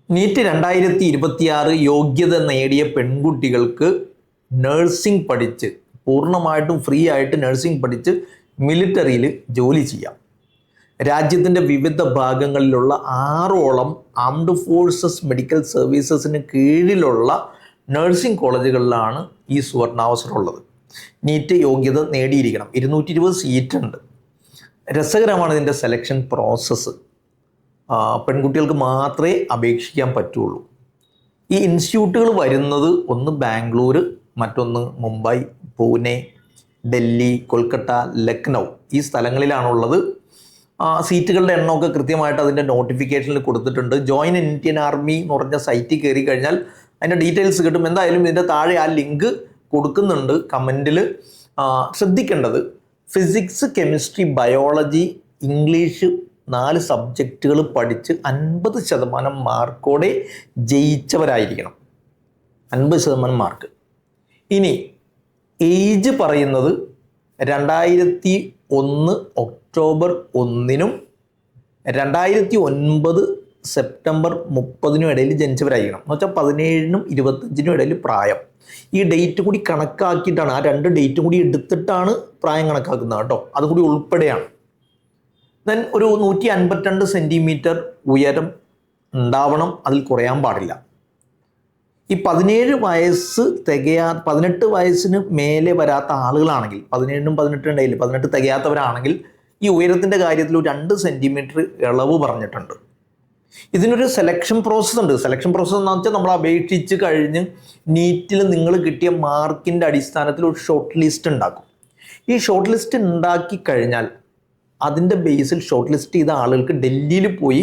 NEET 2026 യോഗ്യത നേടിയ പെൺകുട്ടികൾക്ക് നഴ്സിംഗ് പഠിച്ച് പൂർണ്ണമായിട്ടും ഫ്രീ ആയിട്ട് നഴ്സിംഗ് പഠിച്ച് മിലിറ്ററിയിൽ ജോലി ചെയ്യാം. രാജ്യത്തിൻ്റെ വിവിധ ഭാഗങ്ങളിലുള്ള 6ഓളം ആംഡ് ഫോഴ്സസ് മെഡിക്കൽ സർവീസസിന് കീഴിലുള്ള നഴ്സിംഗ് കോളേജുകളിലാണ് ഈ സുവർണാവസരം ഉള്ളത്. നീറ്റ് യോഗ്യത നേടിയിരിക്കണം. 220 സീറ്റുണ്ട്. രസകരമാണ് ഇതിൻ്റെ സെലക്ഷൻ പ്രോസസ്സ്. പെൺകുട്ടികൾക്ക് മാത്രമേ അപേക്ഷിക്കാൻ പറ്റുള്ളൂ. ഈ ഇൻസ്റ്റിറ്റ്യൂട്ടുകൾ വരുന്നത് ഒന്ന് ബാംഗ്ലൂർ, മറ്റൊന്ന് മുംബൈ, പൂനെ, ഡൽഹി, കൊൽക്കത്ത, ലക്നൗ ഈ സ്ഥലങ്ങളിലാണുള്ളത്. സീറ്റുകളുടെ എണ്ണമൊക്കെ കൃത്യമായിട്ട് അതിൻ്റെ നോട്ടിഫിക്കേഷനിൽ കൊടുത്തിട്ടുണ്ട്. ജോയിൻ ഇന്ത്യൻ ആർമി എന്ന് പറഞ്ഞ സൈറ്റിൽ കയറി കഴിഞ്ഞാൽ അതിൻ്റെ ഡീറ്റെയിൽസ് കിട്ടും. എന്തായാലും ഇതിൻ്റെ താഴെ ആ ലിങ്ക് കൊടുക്കുന്നുണ്ട് കമൻറ്റിൽ. ശ്രദ്ധിക്കേണ്ടത് ഫിസിക്സ്, കെമിസ്ട്രി, ബയോളജി, ഇംഗ്ലീഷ് 4 സബ്ജക്റ്റുകൾ പഠിച്ച് 50% മാർക്കോടെ ജയിച്ചവരായിരിക്കണം. 50% മാർക്ക്. ഇനി ഏജ് പറയുന്നത് 2001 ഒക്ടോബർ 1-നും 2009 സെപ്റ്റംബർ 30-നും ഇടയിൽ ജനിച്ചവരായിരിക്കണം. എന്ന് വെച്ചാൽ 17-നും 25-നും ഇടയിൽ പ്രായം. ഈ ഡേറ്റ് കൂടി കണക്കാക്കിയിട്ടാണ്, ആ 2 ഡേറ്റും കൂടി എടുത്തിട്ടാണ് പ്രായം കണക്കാക്കുന്നത് കേട്ടോ. അതുകൂടി ഉൾപ്പെടെയാണ്. ദെൻ ഒരു 152 സെൻറ്റിമീറ്റർ ഉയരം ഉണ്ടാവണം, അതിൽ കുറയാൻ പാടില്ല. ഈ 17 വയസ്സ് 18 വയസ്സിന് മേലെ വരാത്ത ആളുകളാണെങ്കിൽ, 17-നും 18-നും ഇടയിൽ 18 തികയാത്തവരാണെങ്കിൽ ഈ ഉയരത്തിൻ്റെ കാര്യത്തിൽ ഒരു 2 സെൻറ്റിമീറ്റർ ഇളവ് പറഞ്ഞിട്ടുണ്ട്. ഇതിനൊരു സെലക്ഷൻ പ്രോസസ്സ് ഉണ്ട്. സെലക്ഷൻ പ്രോസസ്സ് എന്ന് വെച്ചാൽ നമ്മൾ അപേക്ഷിച്ച് കഴിഞ്ഞ് നീറ്റിൽ നിങ്ങൾ കിട്ടിയ മാർക്കിൻ്റെ അടിസ്ഥാനത്തിൽ ഒരു ഷോർട്ട് ലിസ്റ്റ് ഉണ്ടാക്കും. ഈ ഷോർട്ട് ലിസ്റ്റ് ഉണ്ടാക്കി കഴിഞ്ഞാൽ അതിൻ്റെ ബേസിൽ ഷോർട്ട് ലിസ്റ്റ് ചെയ്ത ആളുകൾക്ക് ഡൽഹിയിൽ പോയി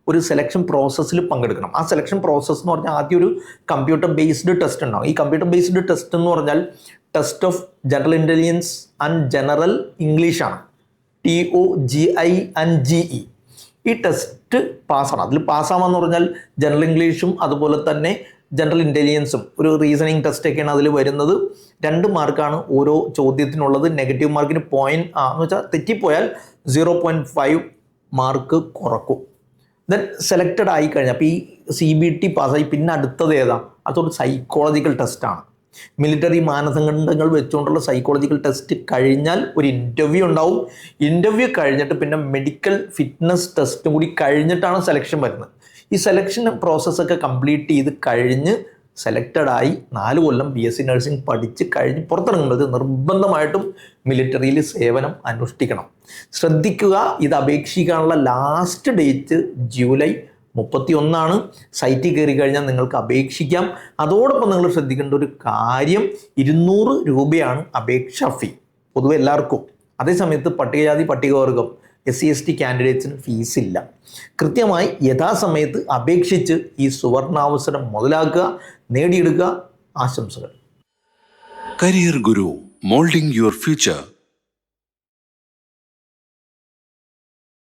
ഒരു സെലക്ഷൻ പ്രോസസ്സിൽ പങ്കെടുക്കണം. ആ സെലക്ഷൻ പ്രോസസ്സ് എന്ന് പറഞ്ഞാൽ ആദ്യം ഒരു കമ്പ്യൂട്ടർ ബേസ്ഡ് ടെസ്റ്റ് ഉണ്ടാകും. ഈ കമ്പ്യൂട്ടർ ബേസ്ഡ് ടെസ്റ്റ് എന്ന് പറഞ്ഞാൽ test of general intelligence and general ഇംഗ്ലീഷാണ്. TOGI&GE. ഈ ടെസ്റ്റ് പാസ്സാണ്. അതിൽ പാസ്സാവാന്ന് പറഞ്ഞാൽ ജനറൽ ഇംഗ്ലീഷും അതുപോലെ തന്നെ ജനറൽ ഇൻ്റലിജൻസും ഒരു റീസണിങ് ടെസ്റ്റൊക്കെയാണ് അതിൽ വരുന്നത്. 2 മാർക്കാണ് ഓരോ ചോദ്യത്തിനുള്ളത്. നെഗറ്റീവ് മാർക്കിന് എന്ന് വെച്ചാൽ തെറ്റിപ്പോയാൽ 0.5 മാർക്ക് കുറക്കും. ദെൻ സെലക്റ്റഡ് ആയി കഴിഞ്ഞാൽ അപ്പോൾ ഈ CBT പാസ്സായി പിന്നെ അടുത്തത് ഏതാ? അതൊരു സൈക്കോളജിക്കൽ ടെസ്റ്റാണ്. മിലിറ്ററി മാനദണ്ഡങ്ങൾ വെച്ചുകൊണ്ടുള്ള സൈക്കോളജിക്കൽ ടെസ്റ്റ് കഴിഞ്ഞാൽ ഒരു ഇൻ്റർവ്യൂ ഉണ്ടാവും. ഇൻ്റർവ്യൂ കഴിഞ്ഞിട്ട് പിന്നെ മെഡിക്കൽ ഫിറ്റ്നസ് ടെസ്റ്റും കൂടി കഴിഞ്ഞിട്ടാണ് സെലക്ഷൻ വരുന്നത്. ഈ സെലക്ഷൻ പ്രോസസ്സൊക്കെ കംപ്ലീറ്റ് ചെയ്ത് കഴിഞ്ഞ് സെലക്റ്റഡായി 4 കൊല്ലം BSc നഴ്സിംഗ് പഠിച്ച് കഴിഞ്ഞ് പുറത്തിറങ്ങുന്നത് നിർബന്ധമായിട്ടും മിലിറ്ററിയിൽ സേവനം അനുഷ്ഠിക്കണം. ശ്രദ്ധിക്കുക, ഇത് അപേക്ഷിക്കാനുള്ള ലാസ്റ്റ് ഡേറ്റ് ജൂലൈ 31 സൈറ്റിൽ കയറി കഴിഞ്ഞാൽ നിങ്ങൾക്ക് അപേക്ഷിക്കാം. അതോടൊപ്പം നിങ്ങൾ ശ്രദ്ധിക്കേണ്ട ഒരു കാര്യം, 200 രൂപയാണ് അപേക്ഷാ ഫീ പൊതുവെ എല്ലാവർക്കും. അതേസമയത്ത് പട്ടികജാതി പട്ടികവർഗം SC/ST കാൻഡിഡേറ്റ്സിന് ഫീസില്ല. കൃത്യമായി യഥാസമയത്ത് അപേക്ഷിച്ച് ഈ സുവർണാവസരം മുതലാക്കുക, നേടിയെടുക്കുക. ആശംസകൾ. Career Guru, moulding your future.